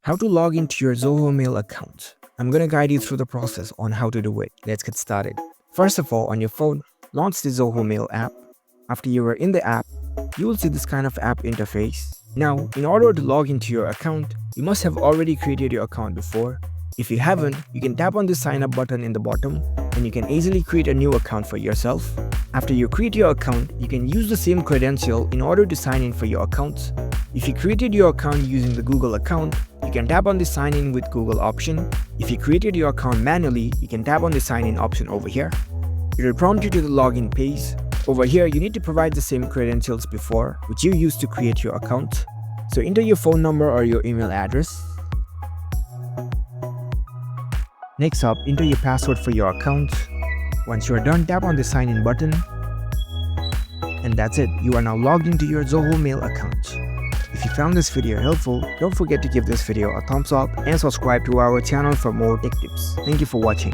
How to log into your Zoho Mail account. I'm gonna guide you through the process on how to do it. Let's get started. First of all, on your phone, launch the Zoho Mail app. After you are in the app, you will see this kind of app interface. Now, in order to log into your account, you must have already created your account before. If you haven't, you can tap on the sign up button in the bottom and you can easily create a new account for yourself. After you create your account, you can use the same credential in order to sign in for your account. If you created your account using the Google account, you can tap on the sign in with Google option. If you created your account manually, you can tap on the sign in option over here. It will prompt you to the login page. Over here, you need to provide the same credentials before, which you used to create your account. So enter your phone number or your email address. Next up, enter your password for your account. Once you are done, tap on the sign in button. And that's it, you are now logged into your Zoho Mail account. If you found this video helpful, don't forget to give this video a thumbs up and subscribe to our channel for more tech tips. Thank you for watching.